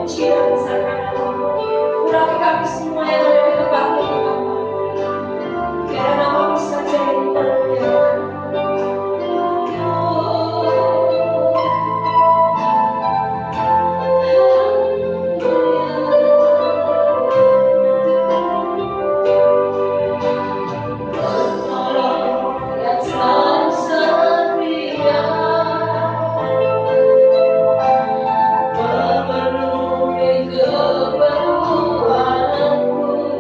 memuji dan besarkan nama-Mu. Urapi kami semua yang ada di tempat ini, Bapa. Biar nama-Mu saja yang dipermuliakan. Penolong yang selalu setia, memenuhi keperluanku.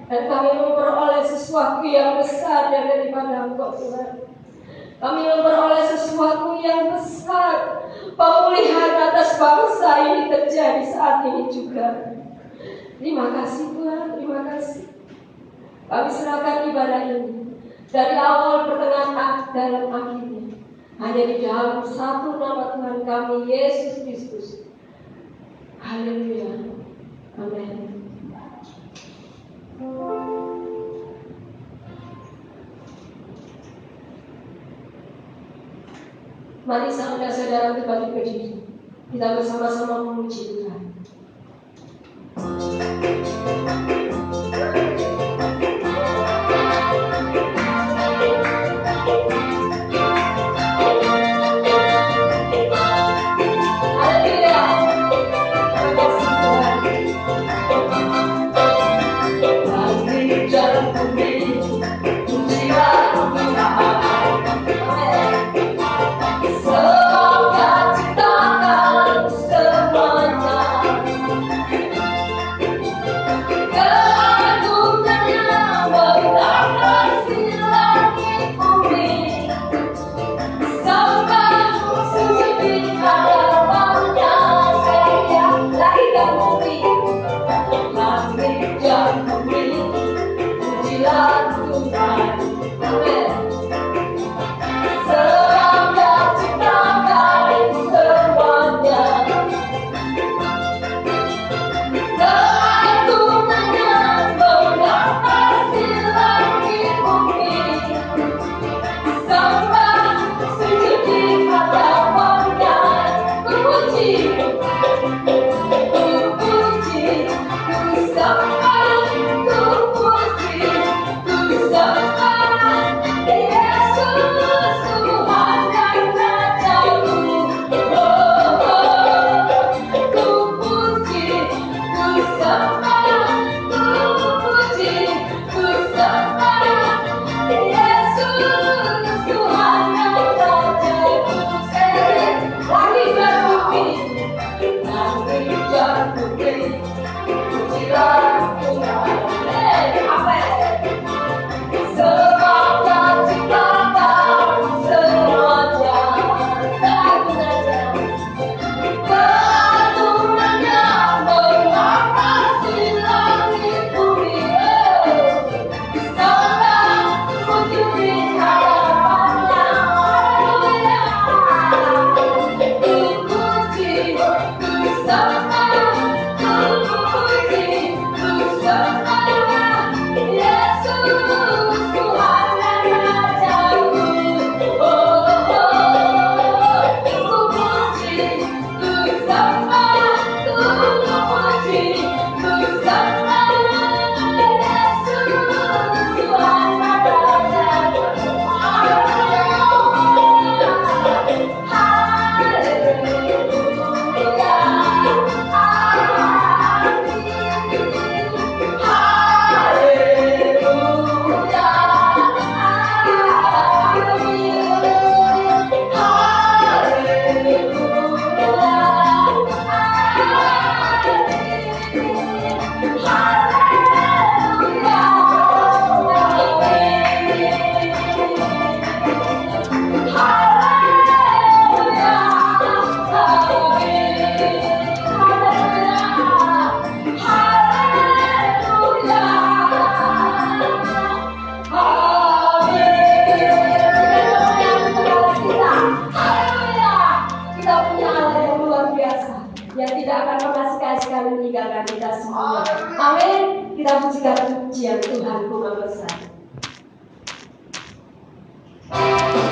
Dan kami memperoleh sesuatu yang besar daripada Engkau Tuhan. Kami memperoleh sesuatu yang besar. Pemulihan atas bangsa ini terjadi saat ini juga. Terima kasih Tuhan, terima kasih. Kami serahkan ibadah ini dari awal, pertengahan, dan akhirnya hanya di dalam satu nama Tuhan kami, Yesus Kristus. Haleluya. Amin. Mari saudara-saudara kembali berdiri. Kita bersama-sama memuji Tuhan. tidak akan pernah sekali-sekali meninggalkan kita semua. Amin. Kita pujikan pujian Tuhan Ku Maha Besar. Amen.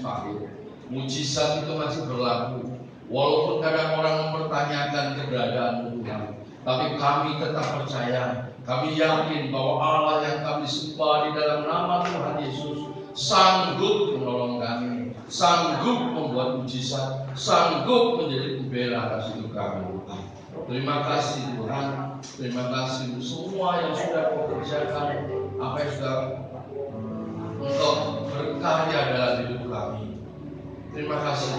mustahil. Mujizat itu masih berlaku. Walaupun kadang orang mempertanyakan keberadaan Tuhan, tapi kami tetap percaya. Kami yakin bahwa Allah yang kami sembah di dalam nama Tuhan Yesus sanggup menolong kami, sanggup membuat mujizat, sanggup menjadi pembela atas hidup kami. Terima kasih Tuhan, terima kasih untuk semua yang sudah Kau kerjakan, apa yang sudah Engkau berkarya dalam hidup kami. Terima kasih.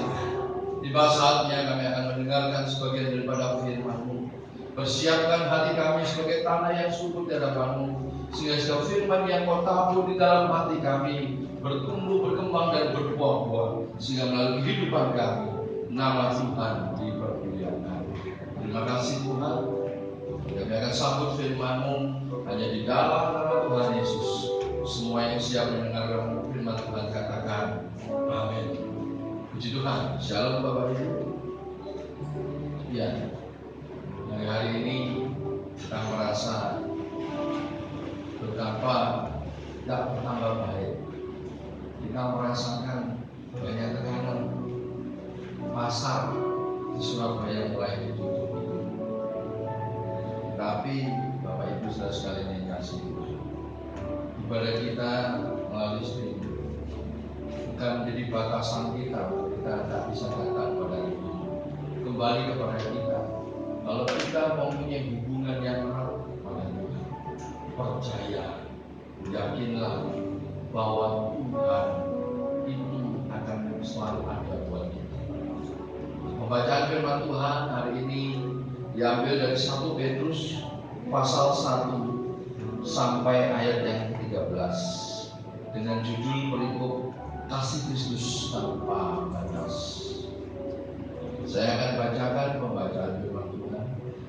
Tiba saatnya kami akan mendengarkan sebagian daripada firman-Mu. Persiapkan hati kami sebagai tanah yang subur di hadapan-Mu, sehingga setiap firman yang Kau tabur di dalam hati kami bertumbuh, berkembang dan berbuah-buah, sehingga melalui kehidupan kami nama Tuhan dipermuliakan. Terima kasih Tuhan. Kami akan sambut firman-Mu hanya di dalam nama Tuhan Yesus. Semua yang siap mendengar firman Tuhan katakan amin. Puji Tuhan. Shalom Bapak Ibu. Ya, hari ini kita merasa betapa tidak bertambah baik. Kita merasakan banyak tekanan. Pasar di Surabaya mulai ditutup. Tapi Bapak Ibu saudara sekalian yang kasih, ibadah kita melalui streaming bukan menjadi batasan kita. Kita tidak bisa datang pada itu. Kembali kepada kita. Kalau kita mempunyai hubungan yang erat pada Tuhan, percaya, yakinlah bahwa Tuhan itu akan selalu ada buat kita. Pembacaan firman Tuhan hari ini diambil dari 1 Petrus pasal 1 sampai ayat yang 13 dengan judul perikop Kasih Kristus tanpa batas. Saya akan bacakan pembacaan firman Tuhan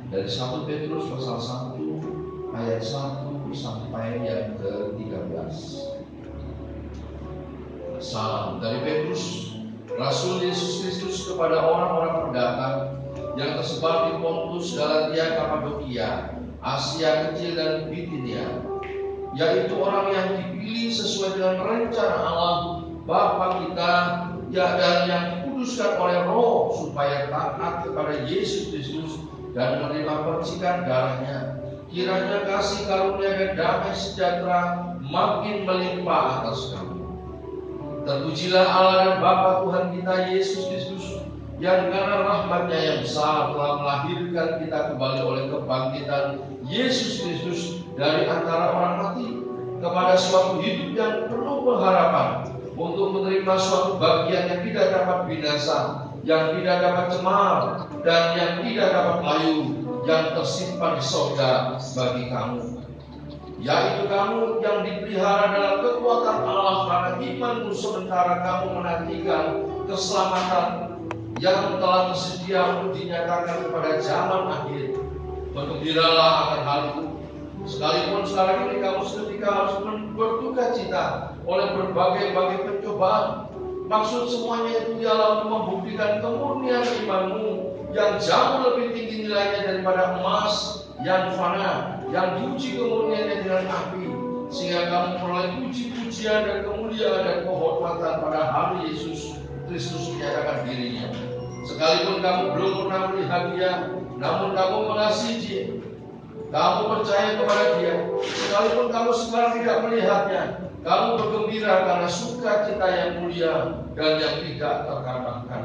dari 1 Petrus pasal 1 ayat 1 sampai yang ke-13. Salam dari Petrus, Rasul Yesus Kristus, kepada orang-orang pendatang yang tersebar di Pontus, Galatia, Kapadokia, Asia Kecil dan Bitinia, yaitu orang yang dipilih sesuai dengan rencana Allah Bapa kita, ya, dan yang dikuduskan oleh Roh supaya taat kepada Yesus Kristus dan menerima percikan darahnya. Kiranya kasih karunia dan damai sejahtera makin melimpah atas kamu. Terpujilah Allah dan Bapa Tuhan kita Yesus Kristus, yang karena rahmat-Nya yang besar telah melahirkan kita kembali oleh kebangkitan Yesus Kristus dari antara orang mati kepada suatu hidup yang penuh pengharapan, untuk menerima suatu bagian yang tidak dapat binasa, yang tidak dapat cemar, dan yang tidak dapat layu, yang tersimpan di sorga bagi kamu, yaitu kamu yang dipelihara dalam kekuatan Allah karena imanmu, sementara kamu menantikan keselamatan yang telah tersedia untuk dinyatakan kepada zaman akhir. Bergembiralah akan hal itu, sekalipun sekarang ini kamu seketika harus berduka cita oleh berbagai-bagai pencobaan. Maksud semuanya itu ialah untuk membuktikan kemurnian imanmu yang jauh lebih tinggi nilainya daripada emas yang fana, yang diuji kemurniannya dengan api, sehingga kamu memperoleh puji-pujian dan kemuliaan dan kehormatan pada hari Yesus Kristus menyatakan dirinya. Sekalipun kamu belum pernah melihat Dia, namun kamu mengasihi Dia, kamu percaya kepada Dia. Sekalipun kamu sekarang tidak melihatnya, kamu bergembira karena sukacita yang mulia dan yang tidak terkalahkan.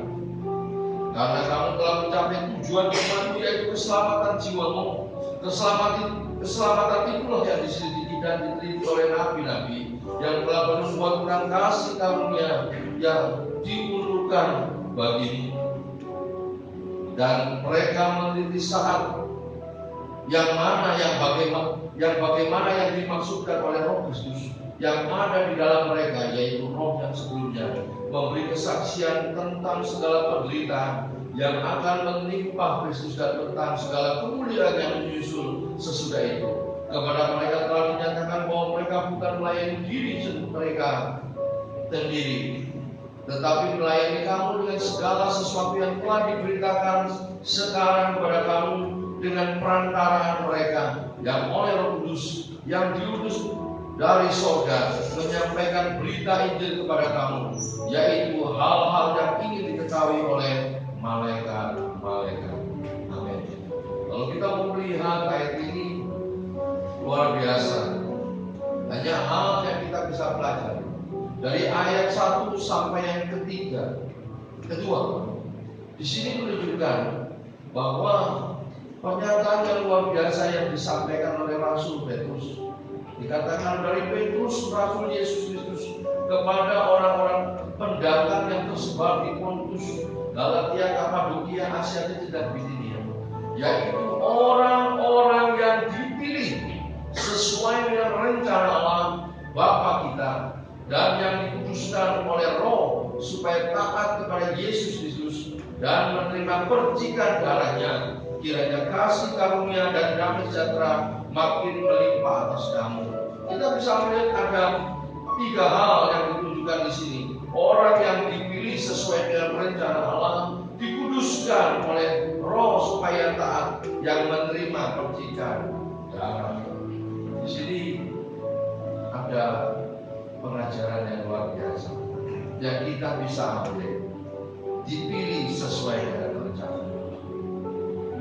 Karena kamu telah mencapai tujuan imanmu, yaitu keselamatan jiwamu. Keselamatan itulah yang diselidiki dan diteliti oleh nabi-nabi yang telah bernubuat tentang kasih karunia yang diulurkan bagimu. Dan mereka meneliti saat yang mana yang dimaksudkan oleh Roh Kristus yang ada di dalam mereka, yaitu Roh yang sebelumnya memberi kesaksian tentang segala penderitaan yang akan menimpa Kristus dan tentang segala kemuliaan yang menyusul sesudah itu. Kepada mereka telah dinyatakan bahwa mereka bukan melayani diri mereka sendiri, tetapi melayani kamu dengan segala sesuatu yang telah diberitakan sekarang kepada kamu dengan perantaraan mereka yang oleh Roh Kudus yang diutus dari surga menyampaikan berita Injil kepada kamu, yaitu hal-hal yang ingin diketahui oleh malaikat-malaikat. Amin. Kalau kita mau melihat ayat ini luar biasa, banyak hal yang kita bisa pelajari dari ayat 1 sampai yang kedua. Di sini menunjukkan bahwa pernyataan yang luar biasa yang disampaikan oleh Rasul Petrus, dikatakan dari Petrus, Rasul Yesus Kristus, kepada orang-orang pendatang yang tersebar di Pontus, Galatia, Kapadokia, Asia Kecil dan Bitinia, yaitu orang-orang yang dipilih sesuai dengan rencana Allah Bapa kita, dan yang dikuduskan oleh Roh supaya taat kepada Yesus Kristus dan menerima percikan darahnya. Kiranya kasih karunia dan damai sejahtera makin melimpah atas kamu. Kita bisa melihat ada 3 hal yang ditunjukkan di sini. Orang yang dipilih sesuai dengan rencana Allah, dikuduskan oleh Roh supaya taat, yang menerima percikan darah. Di sini ada pengajaran yang luar biasa yang kita bisa ambil. Dipilih sesuai dengan rencana,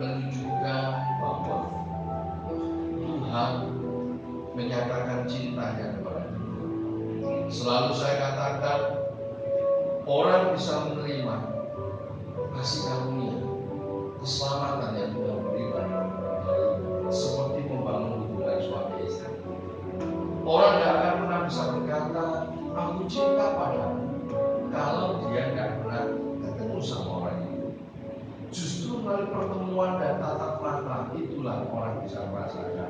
menunjukkan bahwa Tuhan menyatakan cintanya kepada kita. Selalu saya katakan, orang bisa menerima kasih karunia, keselamatan yang Tuhan berikan seperti membangun hubungan suami istri. Orang tidak akan pernah bisa berkata, aku cinta padamu, kalau dia tidak pernah ketemu sama orang itu. Justru melalui pertemuan dan tatap mata, itulah orang bisa merasakan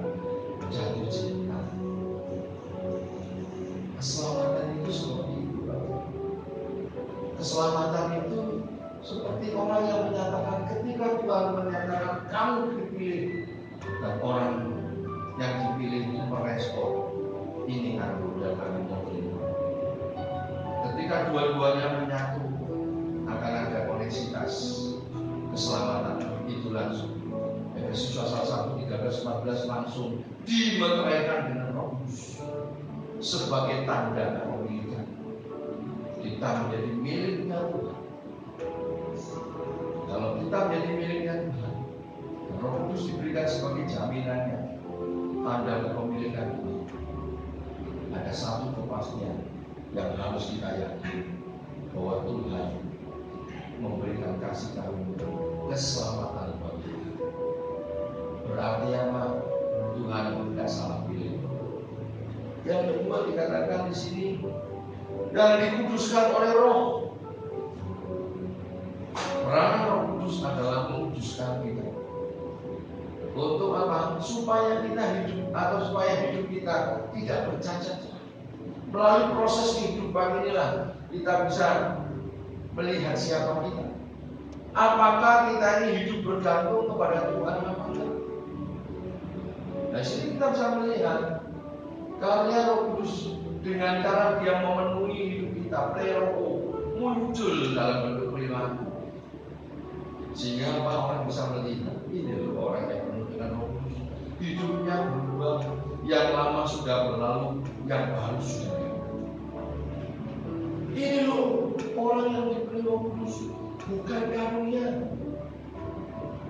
jatuh cinta. Keselamatan itu seperti itu. Keselamatan itu seperti orang yang menyatakan, ketika Tuhan menyatakan kamu dipilih, dan orang yang dipilih itu merespon, ini aku dan aku mau terima. Ketika dua-duanya menyatu, akan ada koneksitas keselamatan. Itu langsung Efesus pasal 1, 13-14 langsung dimeteraikan dengan Roh Kudus sebagai tanda kepemilikan. Kita menjadi miliknya Tuhan. Kalau kita menjadi miliknya Tuhan, Roh Kudus diberikan sebagai jaminannya, tanda kepemilikan Tuhan. Ada satu kepastian yang harus kita yakini, bahwa Tuhan memberikan kasih karunia, keselamatan bagi kita. Berarti apa? Tuhan tidak salah pilih. Yang kedua dikatakan di sini, dan dikuduskan oleh Roh. Peran Roh Kudus adalah menguduskan kita. Untuk apa? Supaya kita hidup, atau supaya hidup kita tidak bercacat. Melalui proses kehidupan inilah kita bisa melihat siapa kita. Apakah kita ini hidup bergantung kepada Tuhan apa enggak? Nah, sini kita bisa melihat karya Roh Kudus dengan cara Dia memenuhi hidup kita, preroko, muncul dalam bentuk perilaku. Sehingga orang bisa melihat, ini loh orang yang penuh dengan Roh Kudus. Hidupnya berubah, yang lama sudah berlalu, yang baru sudah ada. Ini loh orang yang diberi Roh Kudus, bukan karunia.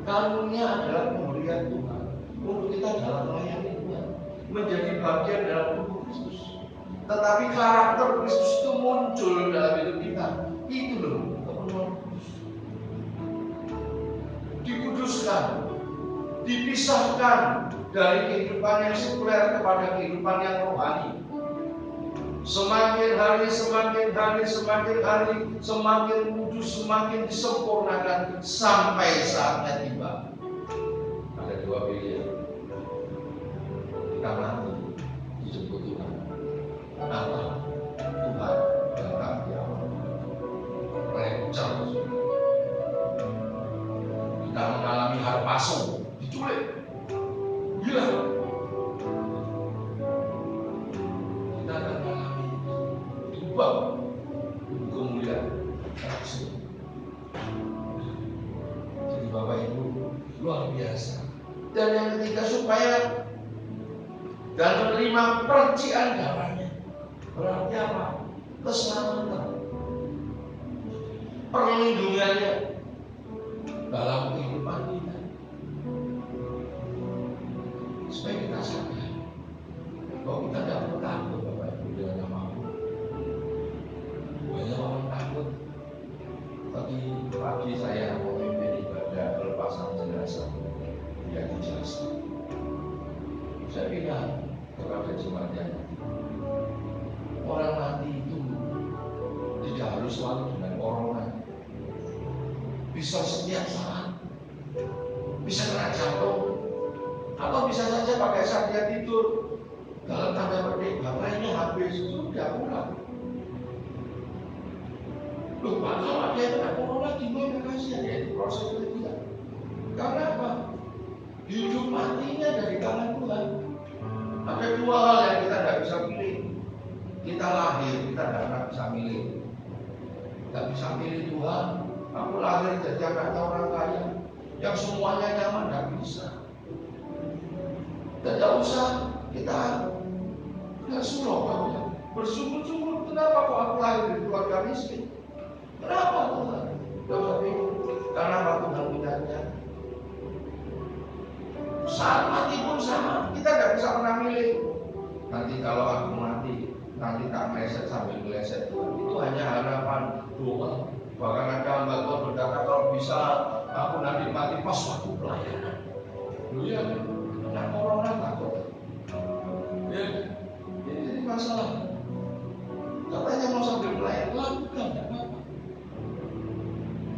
Karunia adalah pemberian Tuhan untuk kita dalam melayani Tuhan, menjadi bagian dalam tubuh Kristus. Tetapi karakter Kristus itu muncul dalam hidup kita. Itu loh kepenuhan Kudus. Dikuduskan, dipisahkan dari kehidupan yang sekuler kepada kehidupan yang rohani. Semakin hari, semakin kudus, semakin disempurnakan sampai saatnya tiba. Ada 2 pilihan. Kita mati dijemput Tuhan, atau Tuhan datang di awal. Rencar. Kita mengalami harpaso, diculik, gila. Kita akan mengalami ubah, kemuliaan. Jadi Bapak Ibu luar biasa. Dan yang ketiga, supaya dan menerima percikan darahnya. Berarti apa? Keselamatan, perlindungannya dalam kehidupan kita, supaya kita sadar bahwa kita tidak perlu takut Bapak Ibu dengan namamu. Banyak orang takut. Tadi pagi saya memimpin ibadah pelepasan jenazah di Jasa. Saya bilang kepada jemaat yang orang mati itu tidak harus selalu dengan corona. Bisa setiap saat, bisa kena jantung, atau bisa saja pakai saat dia tidur. Dalam tanda petik baterainya habis, sudah pulang. Loh, Pak, kalau dia kena corona gimana kasihan ya? Itu proses ketiga. Karena apa? Hidup matinya dari tangan Tuhan. Ada dua hal yang kita tidak bisa pilih. Kita lahir, kita tidak bisa milih. Tidak bisa pilih Tuhan. Aku lahir jadi anak orang kaya, yang semuanya nyaman, tidak bisa. Tidak usah kita suruh bersyukur-syukur. Kenapa kok aku lahir di keluarga miskin? Kenapa Tuhan? Tidak usah bingung. Karena apa Tuhan punya rencana. Saat mati pun sama, kita tidak bisa pernah milih. Nanti kalau aku mati, nanti tak meleset sambil meleset Tuhan. Itu hanya harapan doa. Bahkan ada hamba Tuhan berkata kalau bisa aku nanti mati pas waktu pelayanan. Loh ya, anak orang takut. Ya, ini jadi masalah. Katanya mau sambil pelayanan, lakukan tidak apa-apa.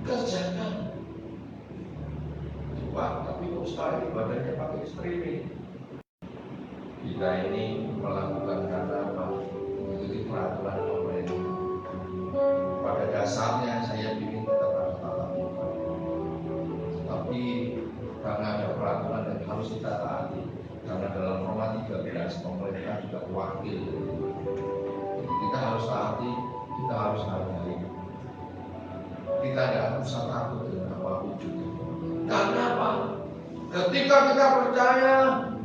Kerjakan. Coba, tapi kok sekarang ibadahnya pakai streaming. Kita ini melakukan karena apa? Mengikuti peraturan pemerintah. Pada dasarnya saya ingin tetap ada tatap muka, tapi karena ada peraturan yang harus kita taati. Karena dalam Roma 13 pemerintah juga wakil. Kita harus taati, kita harus hargai. Kita tidak usah takut dengan apapun juga. Karena apa? Ketika kita percaya,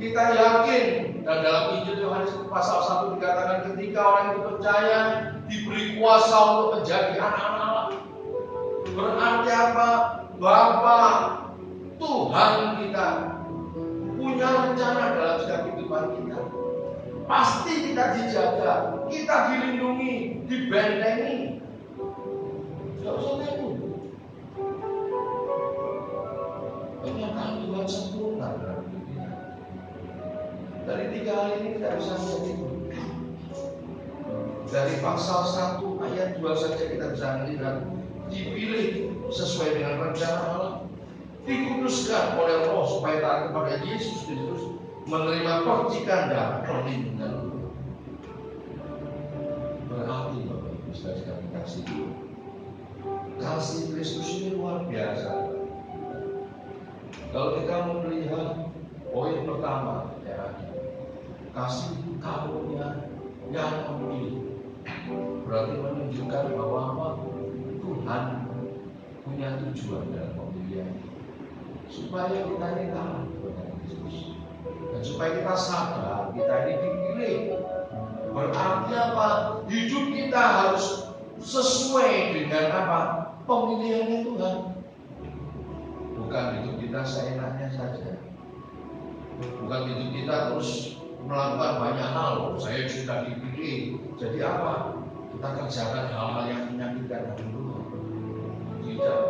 kita yakin. Dan dalam Injil Yohanes pasal 1 dikatakan ketika orang itu percaya, diberi kuasa untuk menjadi anak-anak Allah. Berarti apa? Bapa Tuhan kita punya rencana dalam setiap kehidupan kita. Pasti kita dijaga, kita dilindungi, dibentengi. Tidak usah takut. Kenyataan Tuhan sempurna dalam hidup kita. Dari 3 hal ini tidak bisa menjadi. Dari pasal 1 ayat 2 saja kita bisa melihat dipilih sesuai dengan rencana Allah, dikuduskan oleh Roh supaya taat kepada Yesus Kristus, menerima percikan darah perlindungan. Berarti Bapak Ibu sekalian kasih Kristus ini luar biasa. Kalau kita melihat poin pertama ya, kasih karunia yang memilih, berarti menunjukkan bahwa Tuhan punya tujuan dalam pemilihan, supaya kita ini taat kepada Kristus, dan supaya kita sadar kita ini dipilih. Berarti apa? Hidup kita harus sesuai dengan apa? Pemilihannya Tuhan. Bukan hidup kita seenaknya saja. Bukan hidup kita terus melakukan banyak hal. Saya sudah dipilih. Jadi apa? Kita kerjakan hal-hal yang menyakitkan dulu. Tidak.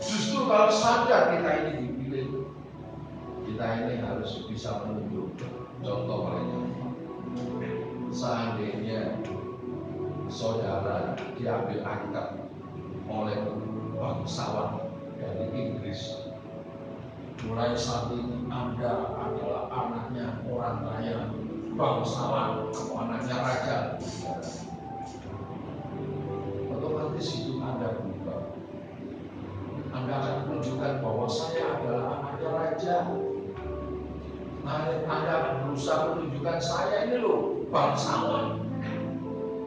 Justru kalau sadar kita ini dipilih, kita ini harus bisa menunjuk contoh mereka. Seandainya saudara diambil angkat oleh bangsawan dari Inggris, mulai saat ini Anda adalah anaknya orang kaya, bangsawan atau anaknya raja, otomatis hidup Anda berubah. Anda akan menunjukkan bahwa saya adalah anaknya raja. Anda akan berusaha menunjukkan saya ini loh bangsawan,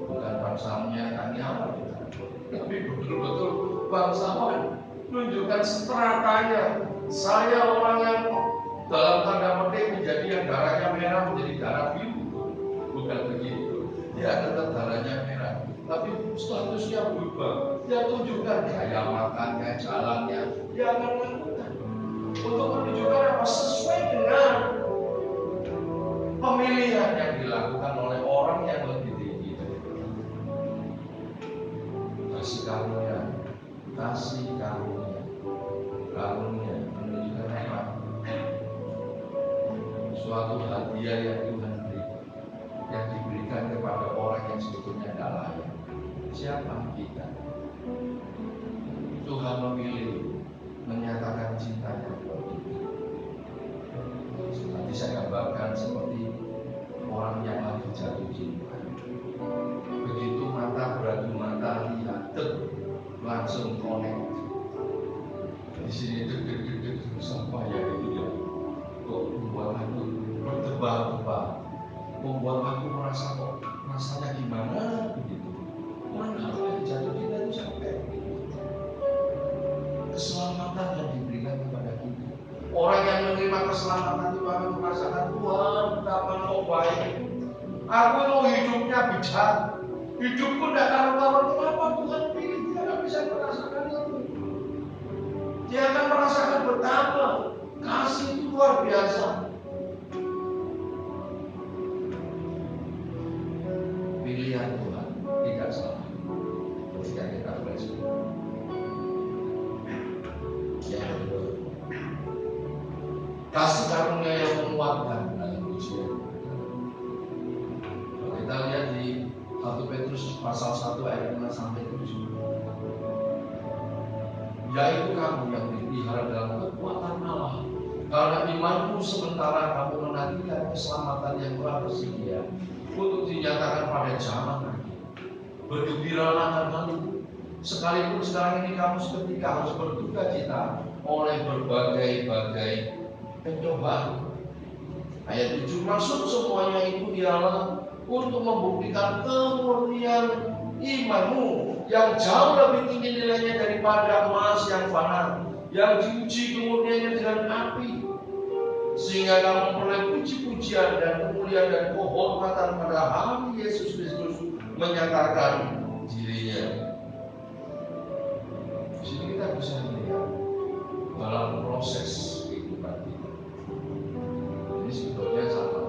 bukan bangsawannya Taniawan, tapi betul-betul bangsawan. Menunjukkan stratanya. Saya orang yang dalam tanda petik menjadi yang darahnya merah menjadi darah biru. Bukan begitu. Dia tetap darahnya merah, tapi statusnya berubah. Dia tunjukkan gaya makannya, jalannya, dia akan lakukan untuk menunjukkan apa sesuai dengan pemilihan yang dilakukan oleh orang yang lebih tinggi. Kasih karunia menunjukkan apa? Suatu hadiah yang Tuhan berikan, yang diberikan kepada orang yang sebetulnya tidak layak. Siapa kita? Tuhan memilih menyatakan cintanya kepada kita. Nanti saya gambarkan seperti orang yang lagi jatuh cinta. Begitu mata beradu mata lihat, langsung connect. Di sini deg-deg sampai ya itu ya. Kok membuat aku berdebar-debar, membuat aku merasa kok rasanya gimana begitu. Orang kalau lagi jatuh cinta itu sampai begitu. Keselamatan yang diberikan kepada kita. Orang yang menerima keselamatan itu akan merasakan Tuhan betapa Engkau baik. Aku mau hidupnya bijak, hidupku tidak karuan. Kenapa Tuhan pilih? Dia akan bisa merasakan itu. Dia akan merasakan betapa kasih itu luar biasa. Pilihan Tuhan tidak salah. Ketika kita bersyukur. Yang kedua, kasih karunia yang menguatkan dalam ujian. Kalau kita lihat di 1 Petrus pasal 1 ayat 5 sampai 7. Yaitu kamu yang dipelihara dalam kekuatan Allah. Karena imanmu sementara kamu menantikan keselamatan yang telah tersedia untuk dinyatakan pada zaman akhir. Bergembiralah karena sekalipun sekarang ini kamu seketika harus berduka cita oleh berbagai-bagai pencobaan. Ayat 7, maksud semuanya itu ialah untuk membuktikan kemurnian imanmu yang jauh lebih tinggi nilainya daripada emas yang fana, yang diuji kemurniannya dengan api, sehingga kamu memperoleh puji-pujian dan kemuliaan dan kehormatan pada hari Yesus Kristus menyatakan dirinya. Di sini kita bisa melihat dalam proses kehidupan kita. Ini sebetulnya sama.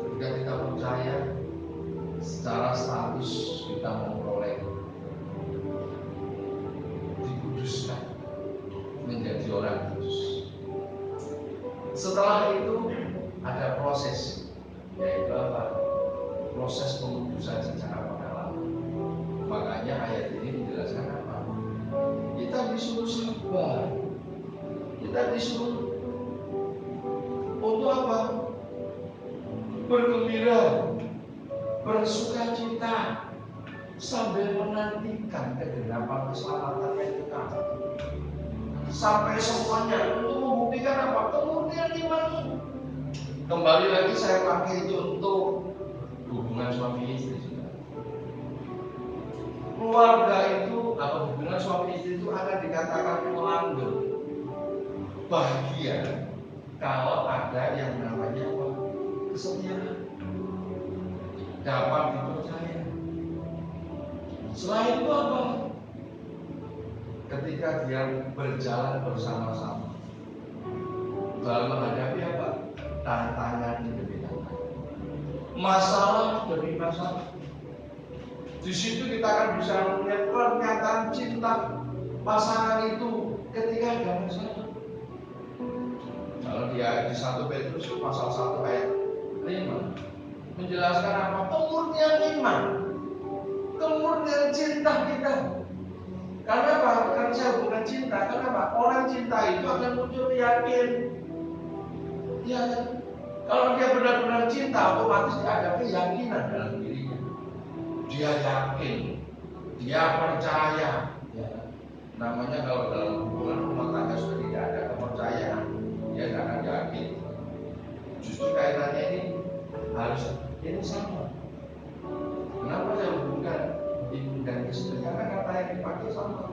Ketika kita percaya, secara status kita memperoleh dikuduskan menjadi orang kudus. Setelah itu ada proses, yaitu apa? Proses pengudusan secara pengalaman. Makanya ayat ini menjelaskan apa? Kita disuruh sabar. Kita disuruh untuk apa? Bergembira, bersuka cita, sambil menantikan kegenapan keselamatan yang kekal. Sampai semuanya untuk membuktikan apa? Kemurnian imanmu. Kembali lagi saya pakai contoh hubungan suami istri. Keluarga itu atau hubungan suami istri itu akan dikatakan langgeng, bahagia kalau ada yang namanya apa? Kesetiaan, dapat dipercaya. Selain itu apa? Ketika dia berjalan bersama-sama dalam menghadapi apa? Tantangan demi tantangan, masalah demi masalah. Di situ kita akan bisa melihat pernyataan cinta pasangan itu ketika ada masalah. Kalau dia di 1 Petrus pasal 1 ayat 5 menjelaskan apa? Kemurnian iman, kemurnian cinta kita. Karena apa? Karena saya bukan cinta. Kenapa? Orang cinta itu akan muncul yakin. Ya kan? Kalau dia benar-benar cinta, otomatis dia ada keyakinan dalam dirinya. Dia yakin, dia percaya. Ya. Namanya kalau dalam hubungan rumah tangga sudah tidak ada kepercayaan, dia tidak akan yakin. Justru kaitannya ini harus ini sama. Kenapa saya hubungkan ibu dan istri? Karena kata yang dipakai sama.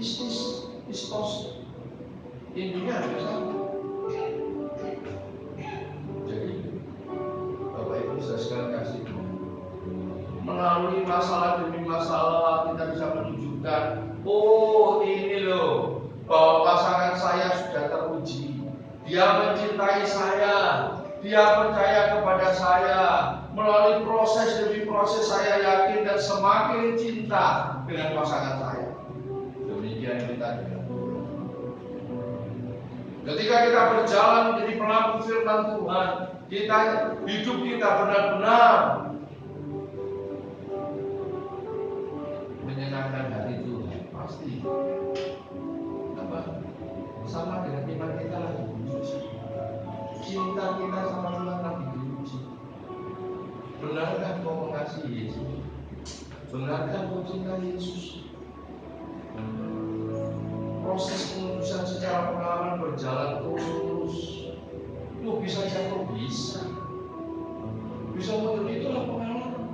Istos, intinya harus sama. demi masalah kita bisa menunjukkan, oh ini loh, bahwa pasangan saya sudah teruji. Dia mencintai saya, dia percaya kepada saya. Melalui proses demi proses saya yakin dan semakin cinta dengan pasangan saya. Demikian kita dengan Tuhan. Ketika kita berjalan menjadi pelaku firman Tuhan, hidup kita benar-benar menyenangkan hati Tuhan. Pasti sama dengan iman kita lagi diuji. Cinta kita sama Tuhan lagi diuji. Benarkah kau mengasihi Yesus? Benarkah kau cinta Yesus? Proses pengudusan secara pengalaman berjalan terus. Lu bisa jatuh, bisa muncul, itulah pengalaman.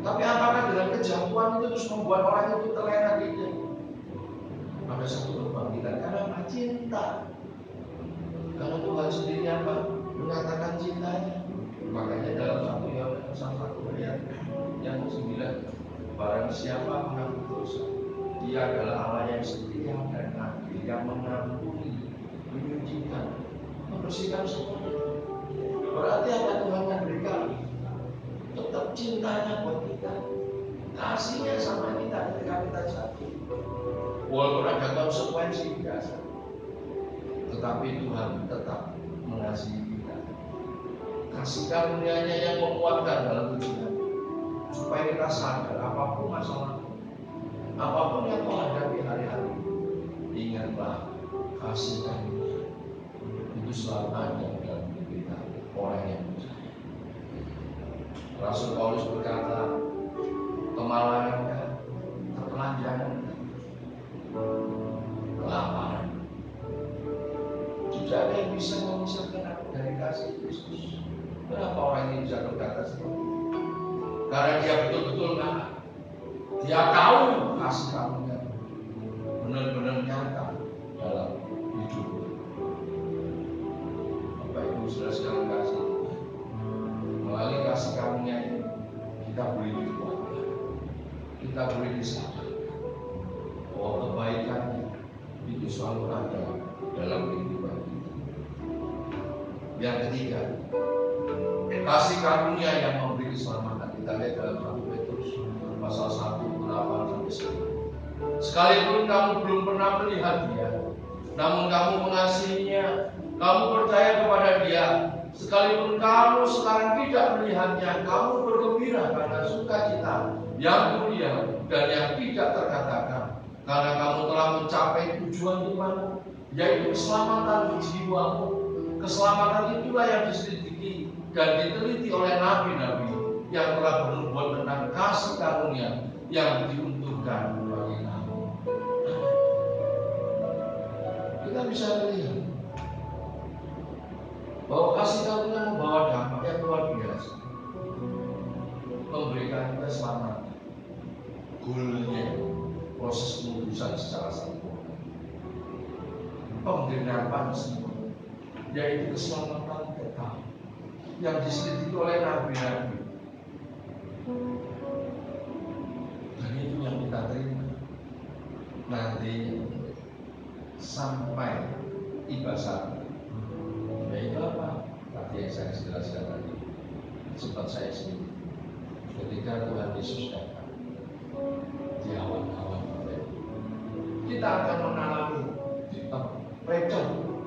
Tapi apakah dengan kejatuhan itu terus membuat orang itu terlena? Tidak. Ada satu kebangkitan karena cinta. Karena Tuhan sendiri mengatakan cintanya. Makanya dalam 1 Yohanes 1 ayat yang 9, barang siapa mengaku dosa, dia adalah Allah yang setia dan adil, yang mengampuni, menyucikan, membersihkan semuanya. Berarti apa Tuhan memberikan? Tetap cintanya buat kita, kasihnya sama kita ketika kita jatuh. Walaupun ada konsekuensi biasa, tetapi Tuhan tetap mengasihi kita. Kasih karunia-Nya yang menguatkan dalam tujuan, supaya kita sadar apapun masalah, apapun yang kau hadapi hari-hari, ingatlah kasih karunia itu selalu ada dalam hidup kita, orang yang percaya. Rasul Paulus berkata, kemalangan, ketelanjangan, kelaparan, tidak ada yang bisa memisahkan aku dari kasih Kristus. Kenapa orang ini bisa berkata seperti itu? Karena dia betul-betul ngalah. Dia tahu kasih karunia benar-benar nyata dalam hidup. Bapak Ibu saudara sekalian kasih, melalui kasih karunia ini kita boleh dikuatkan, kita boleh disadarkan bahwa kebaikannya itu selalu ada dalam kehidupan kita. Yang ketiga, kasih karunia yang memberi keselamatan. Kita lihat dalam 1 Petrus pasal 1 8-10. Sekalipun kamu belum pernah melihat dia, namun kamu mengasihinya, kamu percaya kepada dia. Sekalipun kamu sekarang tidak melihatnya, kamu bergembira karena sukacita yang mulia dan yang tidak terkatakan, karena kamu telah mencapai tujuan imanmu, yaitu keselamatan jiwamu. Keselamatan itulah yang diselidiki dan diteliti oleh nabi-nabi yang telah bernubuat tentang kasih karunia yang diuntukkan bagi kamu. Kita bisa melihat bahwa kasih karunia membawa dampak yang luar biasa, memberikan kita keselamatan. Goalnya proses pengudusan secara sempurna, penggenapan sempurna, yaitu keselamatan kekal yang diselidiki oleh nabi-nabi. Dan itu yang kita terima nanti sampai tiba saat. Yaitu apa? Tadi yang saya jelaskan tadi, sempat saya sendiri. Ketika Tuhan Yesus datang di awan-awan, kita akan mengalami mereka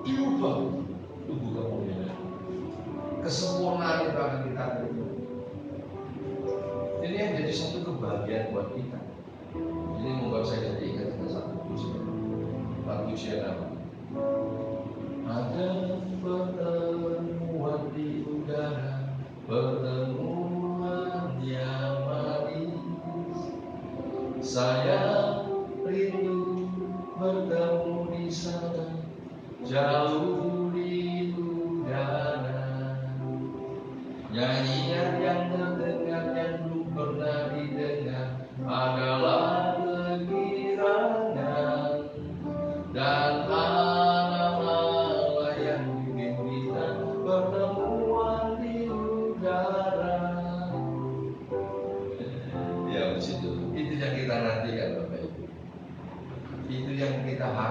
diubah tubuh kemuliaan. Kesempurnaan itu akan kita terima. Ini yang jadi satu kebahagiaan buat kita. Ini membuat saya jadi ingat dengan satu pujian. Pujian apa? Ada pertemuan di udara, pertemuan yang manis. Saya rindu bertemu di sana, jauh di udara. Nyanyian yang terdengar yang belum pernah didengar adalah kegirangan dan ala-ala yang dimimpikan, pertemuan di udara.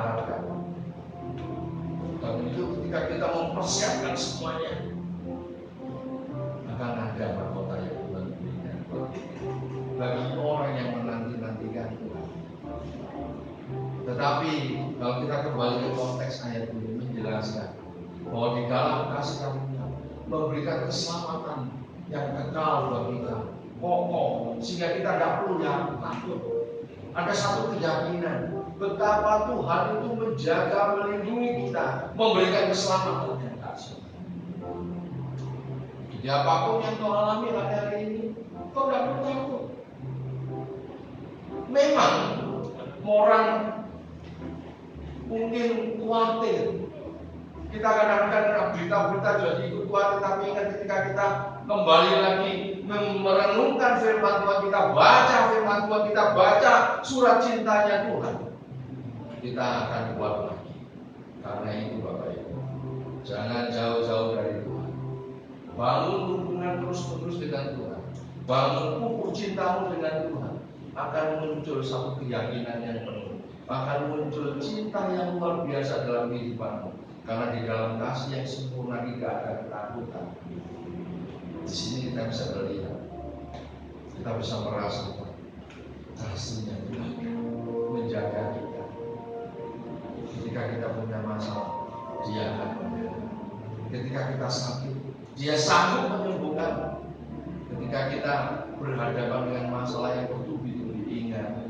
harapkan. Dan itu ketika kita mempersiapkan semuanya, akan ada mahkota yang Tuhan berikan bagi orang yang menanti-nantikan Tuhan. Tetapi kalau kita kembali ke konteks ayat ini menjelaskan bahwa di dalam kasih karunia memberikan keselamatan yang kekal bagi kita, kokoh, sehingga kita tidak perlu takut. Ada satu keyakinan betapa Tuhan itu menjaga, melindungi kita, memberikan keselamatan dan kasih. Jadi apapun yang kau alami hari ini, kau tidak perlu takut. Memang orang mungkin khawatir. Kita kadang-kadang berita-berita jadi ikut khawatir, tapi ingat ketika kita kembali lagi merenungkan firman Tuhan, kita baca firman Tuhan, kita baca surat cintanya Tuhan, kita akan kuat lagi. Karena itu Bapak Ibu, jangan jauh-jauh dari Tuhan. Bangun hubungan terus-menerus dengan Tuhan. Bangun pupuk cintamu dengan Tuhan. Akan muncul satu keyakinan yang penuh. Akan muncul cinta yang luar biasa dalam kehidupanmu. Karena di dalam kasih yang sempurna tidak ada ketakutan. Di sini kita bisa melihat, kita bisa merasakan kasihnya Tuhan menjaga kita. Ketika kita punya masalah, Dia akan membela. Ketika kita sakit, Dia sanggup menyembuhkan. Ketika kita berhadapan dengan masalah yang bertubi-tubi, ingat,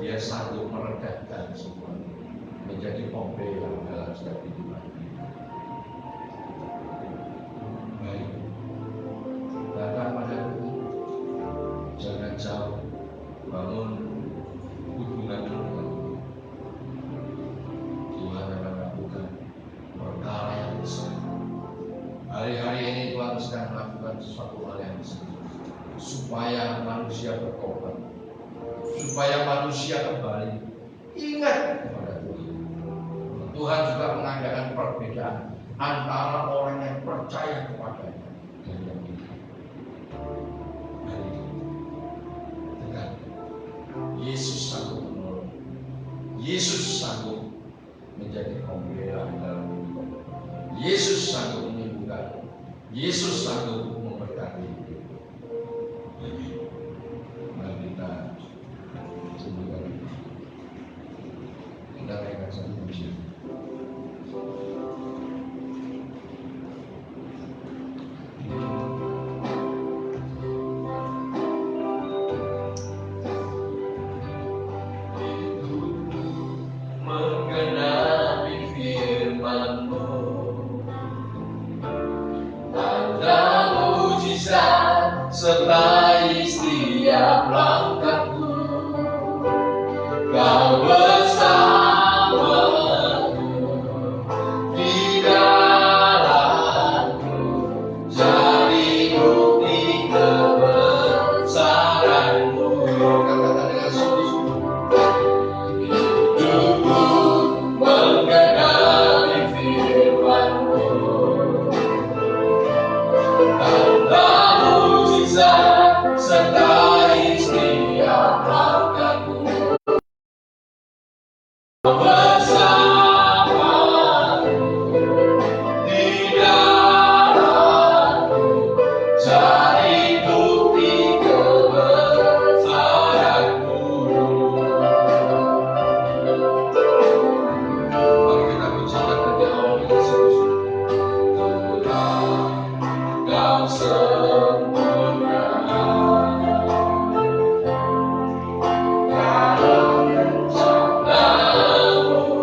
Dia sanggup meredakan semua, menjadi pembela dalam setiap kehidupan. Baik, datang pada Tuhan, jangan jauh, bangun hubungan dengan Tuhan. Tuhan akan lakukan perkara yang besar. Hari-hari ini Tuhan sedang melakukan sesuatu hal yang besar, supaya manusia bertobat, supaya manusia kembali ingat kepada Tuhan. Tuhan juga mengadakan perbedaan antara orang yang percaya kepadanya dan yang tidak. Tekan, Yesus sanggup menolong. Yesus sanggup menjadi pembela dalam hidup. Yesus sanggup menyembuhkan. Yesus sanggup memberkati. Mari kita sembunyikan. Kita naikkan satu pujian. Sertai setiap langkahku, Kau bersamaku di dalamku, jadi bukti kebesaranmu. Katakan dengan sungguh-sungguh, hidupku menggenapi firman-Mu, tanda mujizat sertai setiap langkahku, bersamaku di dalamku, jadi bukti kebesaranmu. mari kita pujikan dan diawali dengan sungguh-sungguh. Kau sempurna, kalau rencanamu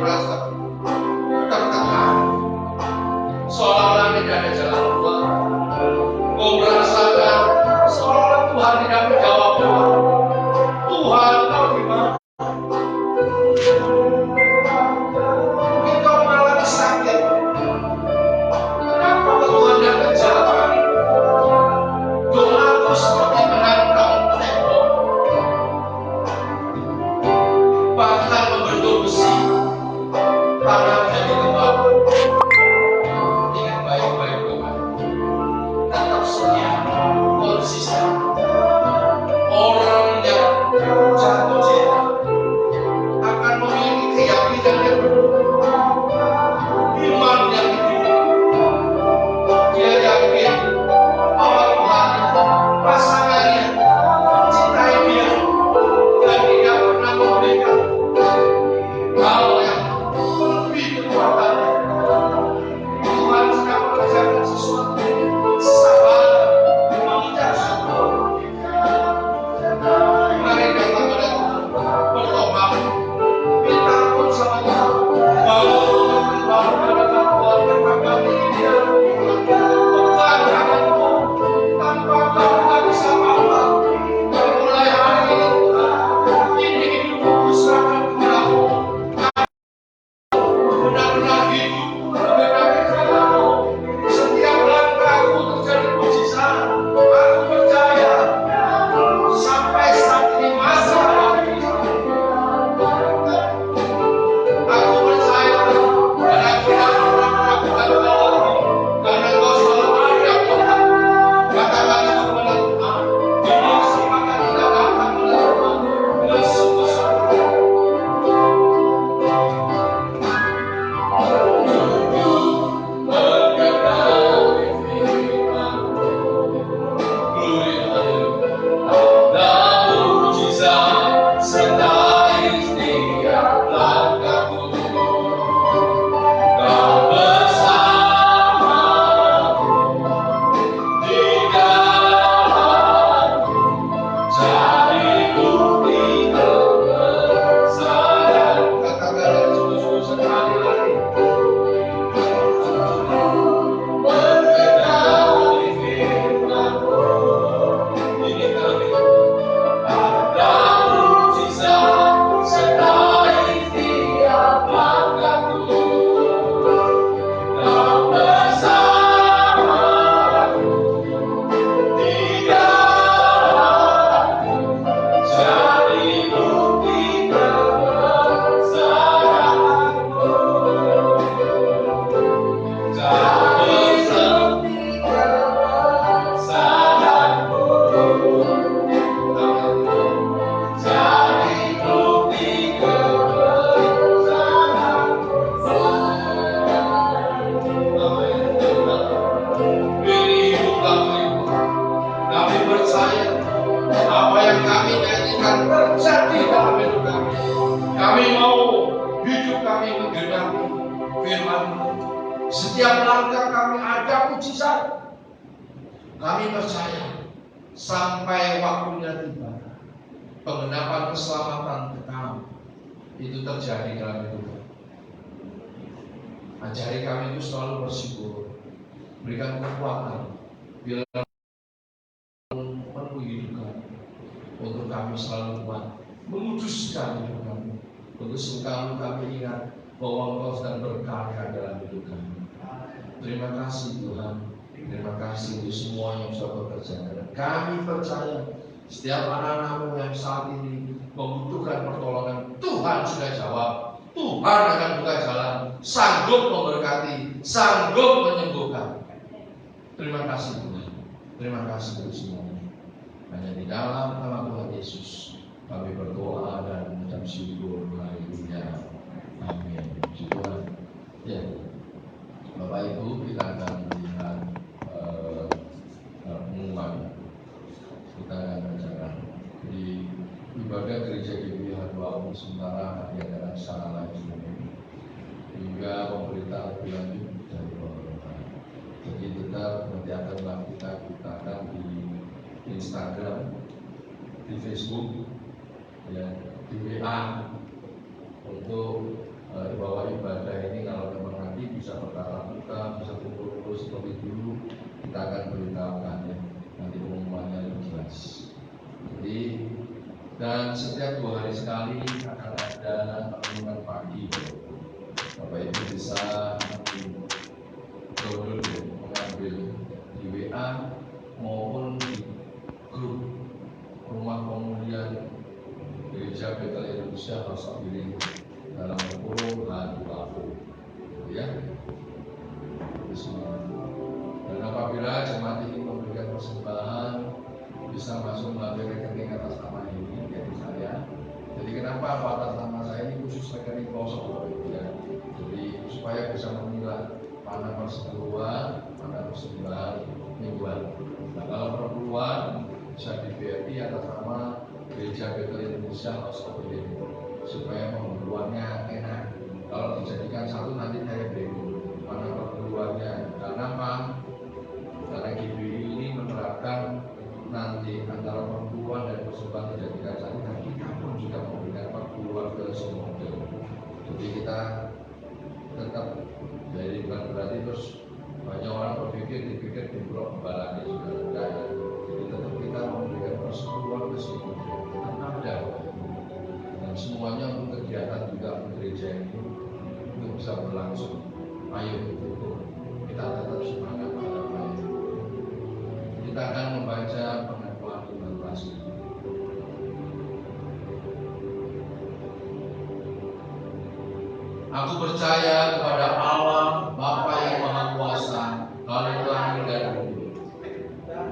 merasa tertekan, seolah-olah tidak ada jalan keluar. Kau merasakan seolah-olah Tuhan tidak menjawab doa. Tuhan, kau di mana? Mungkin kau mengalami sakit. Kenapa Tuhan tidak menjawab? Doaku seperti menantang tembok, bahkan membentuk besi, tanah menjadi lembab. Ingat baik-baik Tuhan, tetap setia, konsisten. Orang yang jatuh cinta akan memiliki keyakinan yang penuh, iman yang penuh. Dia yakin bahwa Tuhan, pasangannya, mencintai dia dan tidak pernah memberikan hal yang lebih kekuatannya. Tuhan sedang mengerjakan sesuatu, sabar, mengucap syukur. Mari datang pada Tuhan, bertobat, minta ampun sama Tuhan, bangun pada keluarga kami dia. Tuhan tanganmu, tanpa kau tak bisa apa-apa. Mulai hari ini Tuhan, ini hidupku kuserahkan kepadamu. Benar-benar hidup mengenai firman-Mu. Setiap langkahku terjadi mukjizat. Aku percaya sampai saat ini masih ada mukjizat. Aku percaya dan aku tidak pernah meragukan Kau, karena Kau selalu ada Tuhan. Katakan itu kepada Tuhan. Ini kesempatan kita datang kepada Tuhan dengan sungguh-sungguh. Katakan dengan sungguh-sungguh sekali lagi. Ini kami. Ini hidup kami. Kami percaya apa yang kami nyanyikan terjadi dalam hidup kami. Kami mau hidup kami menggenapi firman-Mu. Setiap langkah kami ada mukjizat. Kami percaya sampai waktunya tiba, penggenapan keselamatan kekal itu terjadi dalam hidup kami. Ajari kami itu selalu bersyukur, berikan kekuatan bila penuh hidup kami, untuk kami selalu kuat menguduskan hidup kami. Untuk selalu kami ingat bahwa Engkau sedang berkarya dalam hidup kami. Terima kasih Tuhan, terima kasih untuk semua yang sudah bekerja. Dan kami percaya setiap anak-anak-Mu yang saat ini membutuhkan pertolongan, Tuhan sudah jawab. Tuhan akan buka jalan, sanggup memberkati, sanggup menyembuhkan. Terima kasih Tuhan, terima kasih untuk semuanya. Hanya di dalam nama Tuhan Yesus kami berdoa dan mengucap syukur. Haleluya, amin. Puji Tuhan. Ya, Bapak Ibu, kita akan melihat pengumuman. Kita akan bacakan di ibadah gereja GBH 2 sementara diadakan secara live streaming hingga pemerintah lebih lanjut dari pemerintah. Jadi tetap nanti akan melakukan, kita akan di Instagram, di Facebook, ya, di WA untuk di bawah Dan setiap 2 hari sekali akan ada renungan pagi. Bapak Ibu bisa download mengambil di WA maupun di grup rumah pemulihan Gereja Betel Indonesia House of Healing dalam kurung H2O, ya. Dan apabila jemaat ingin memberikan persembahan, bisa masuk melalui rekening atas nama ini, yaitu saya. Jadi kenapa atas nama saya ini khusus rekening kosong, ya. Jadi supaya bisa memilah mana perseteruan, mana persembahan mingguan. Nah, kalau perpuluhan bisa di BRI atas nama Gereja Betel Indonesia House of Healing, supaya pemburuannya enak. Kalau dijadikan satu nanti saya bingung mana perpuluhannya. Karena apa? Karena GBI ini menerapkan nanti antara perpuluhan dan persembahan dijadikan satu, dan kita pun juga memberikan perpuluhan ke semua. Jadi kita tetap, jadi bukan berarti terus banyak orang dipikir dimulok barangnya sudah ada, ya. Jadi tetap kita memberikan perpuluhan ke semua, tetap ada. Dan semuanya untuk kegiatan juga gereja ini untuk bisa berlangsung. Ayo kita tetap semangat. Kita akan membaca pengakuan iman rasul. Aku percaya kepada Allah Bapa yang Maha Kuasa, Khalik langit dan bumi,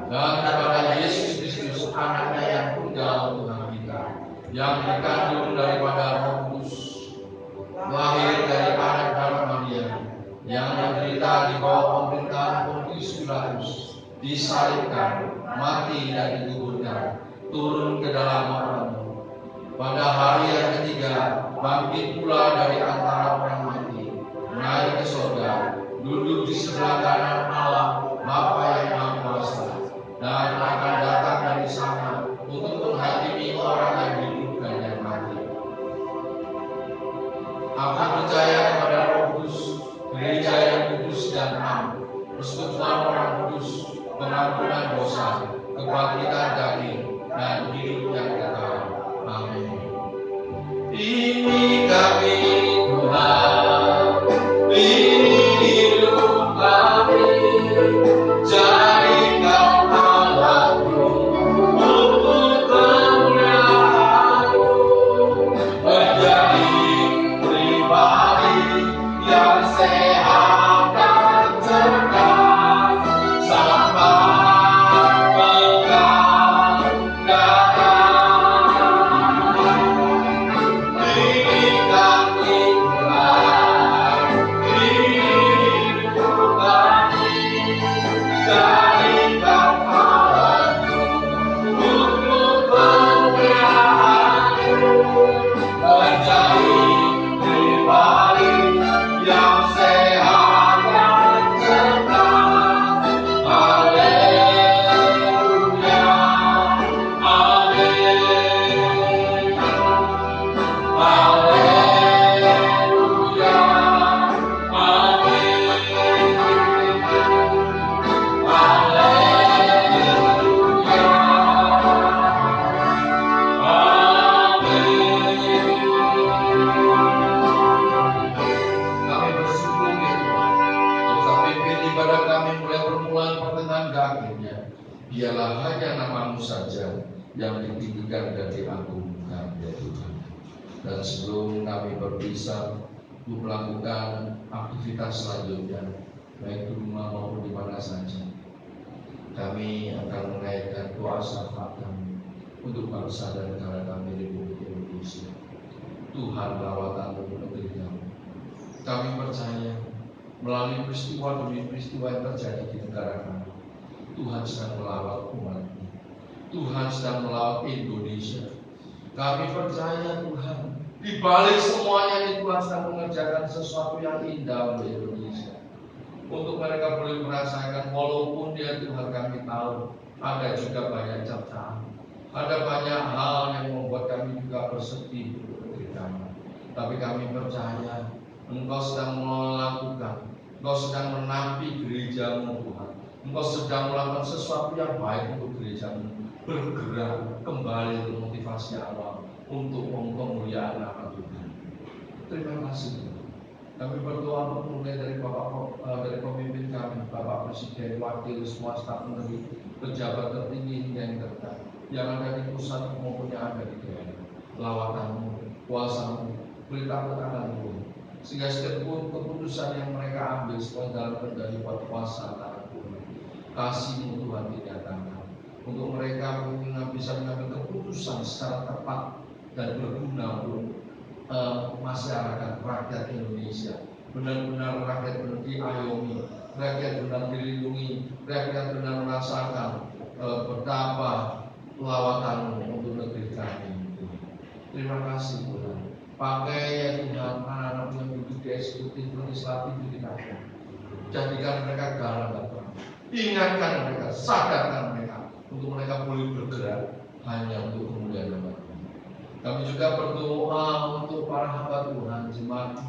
dan kepada Yesus Kristus Anaknya yang tunggal Tuhan kita, yang dikandung daripada Roh Kudus, lahir dari anak darah Maria, yang menderita di bawah pemerintahan Pontius Pilatus, disalibkan, mati dan dikuburkan, turun ke dalam orang. Pada hari yang ketiga, bangkit pula dari antara orang mati, naik ke surga, duduk di sebelah kanan Allah, Bapa yang Maha Kuasa, dan akan datang dari sana untuk menghakimi orang yang hidup dan yang mati. Aku percaya kepada Roh Kudus, gereja yang kudus dan am, persekutuan orang kudus, pengampunan dosa, kebangkitan daging, dan hidup yang kekal. Amin. Ini kami Tuhan, ini hidup kami, jadikan Allahku untuk kemuliaan-Mu, menjadi pribadi yang sehat dan cerdas sampai pegang darah. Biarlah hanya nama-Mu saja yang ditinggikan dan diagungkan, ya Tuhan. Dan sebelum kami berpisah untuk melakukan aktivitas selanjutnya, baik di rumah maupun di mana saja, kami akan menaikkan doa syafaat kami untuk bangsa dan negara kami Republik Indonesia. Tuhan lawatan negeri kami. Kami percaya melalui peristiwa demi peristiwa yang terjadi di negara kami, Tuhan sedang melawat umat-Nya. Tuhan sedang melawat Indonesia. Kami percaya Tuhan, di balik semuanya ini Tuhan sedang mengerjakan sesuatu yang indah untuk Indonesia. Untuk mereka boleh merasakan, walaupun dia Tuhan kami tahu ada juga banyak cacaan, ada banyak hal yang membuat kami juga bersedih untuk negeri kami. Tapi kami percaya Engkau sedang melakukan, Engkau sedang menampik gereja-Mu Tuhan. Engkau sedang melakukan sesuatu yang baik untuk gereja-Mu, bergerak kembali untuk motivasi awal, untuk pemuliaan nama Tuhan. Terima kasih Tuhan. Kami berdoa untuk mulai dari dari pemimpin kami, Bapak Presiden, Wakil, semua staf menteri, pejabat tertinggi hingga yang terdekat, yang ada di pusat maupun yang ada di daerah. Lawatanmu, kuasamu, beritahu akan Tuhan, sehingga setiap keputusan yang mereka ambil sesuai dalam kendali kuasa tangan Tuhan. Kasih-Mu Tuhan dinyatakan untuk mereka bisa mengambil keputusan secara tepat dan berguna untuk masyarakat, rakyat Indonesia. Benar-benar rakyat benar diayomi, rakyat benar dilindungi, rakyat benar merasakan betapa lawatan-Mu untuk negeri kami. Terima kasih Tuhan. Pakai ya Tuhan anak-anak yang duduk di eksekutif, legislatif di kami. Jadikan mereka garam Bapak. Ingatkan mereka, sadarkan mereka untuk mereka boleh bergerak hanya untuk kemuliaan nama Tuhan. Kami juga berdoa untuk para hamba Tuhan, jemaat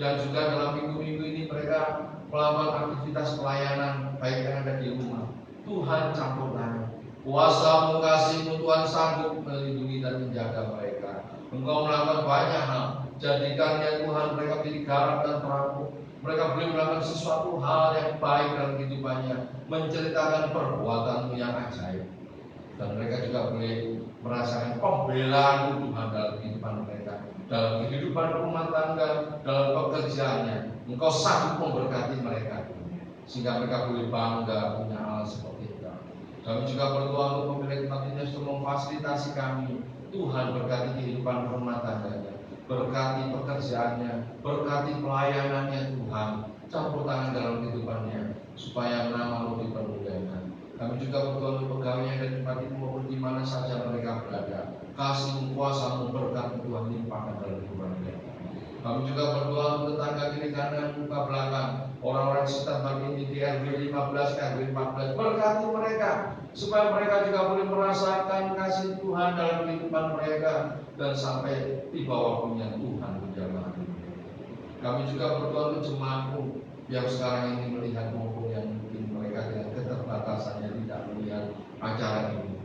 yang juga dalam minggu-minggu ini mereka melakukan aktivitas pelayanan baik yang ada di rumah. Tuhan campur tangan, kuasa-Mu, kasih-Mu Tuhan sanggup melindungi dan menjaga mereka. Engkau melakukan banyak hal, jadikan ya Tuhan mereka menjadi garam dan terang. Mereka boleh melakukan sesuatu hal yang baik dalam kehidupannya, menceritakan perbuatan-Mu yang ajaib. Dan mereka juga boleh merasakan pembelaan Tuhan dalam kehidupan mereka, dalam kehidupan rumah tangga, dalam pekerjaannya. Engkau sanggup memberkati mereka, sehingga mereka boleh bangga punya Allah seperti itu. Kami juga berdoa untuk pemilik tempat ini untuk memfasilitasi kami. Tuhan berkati kehidupan rumah tangganya, berkati pekerjaannya, berkati pelayanannya Tuhan. Campur tangan dalam kehidupannya, supaya nama-Mu dipermuliakan. Kami juga berdoa untuk pegawai yang ada di tempat ini maupun di mana saja mereka berada. Kasih-Mu, kuasa-Mu, berkat Tuhan limpahkan dalam kehidupan mereka. Kami juga berdoa untuk tetangga kiri kanan, muka belakang, orang-orang sekitar tempat ini di RW 15, RW 14. Berkati mereka, supaya mereka juga boleh merasakan kasih Tuhan dalam kehidupan mereka dan sampai di bawah punya Tuhan menjamah. Kami juga berdoa untuk jemaat-Mu yang sekarang ini melihat maupun yang mungkin mereka dengan keterbatasannya tidak melihat acara ini.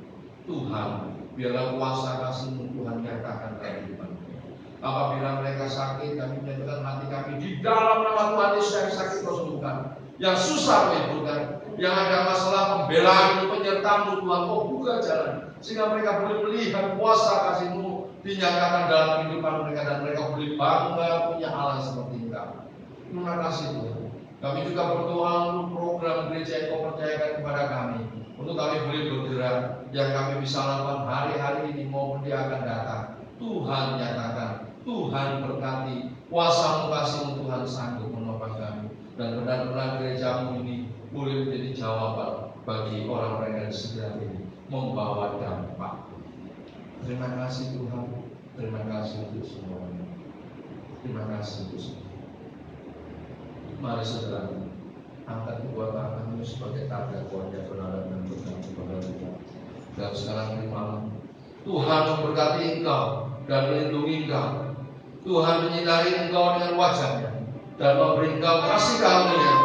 Tuhan, biarlah kuasa kasih-Mu Tuhan nyatakan dalam kehidupan mereka. Apabila mereka sakit, kami menyatakan hati kami di dalam nama Tuhan Yesus. Yang sakit Kau sembuhkan, yang susah Kau hidupkan, yang ada masalah pembelaan penyertaan-Mu Tuhan Kau buka jalan, sehingga mereka boleh melihat kuasa kasih-Mu dinyatakan dalam kehidupan mereka dan mereka boleh bangga punya Allah seperti Engkau. Terima kasih Tuhan. Kami juga berdoa untuk program gereja yang Kau percayakan kepada kami, untuk kami boleh bergerak, yang kami bisa lakukan hari-hari ini maupun di akan datang. Tuhan nyatakan, Tuhan berkati, kuasa-Mu, kasih-Mu Tuhan sanggup menopang kami, dan benar-benar gereja-Mu ini boleh menjadi jawaban bagi orang-orang yang sedang ini membawa dampak. Terima kasih Tuhan, terima kasih untuk semuanya. Terima kasih untuk semua. Mari saudara, angkat kedua tanganmu sebagai tanda kuatnya kebenaran dan berkat kepada Tuhan. Dan sekarang terimalah. Tuhan memberkati engkau dan melindungi engkau. Tuhan menyinari engkau dengan wajah-Nya dan memberi engkau kasih karunia.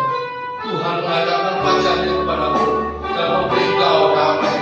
Tuhan menghadapkan wajah-Nya kepadamu dan memberi engkau damai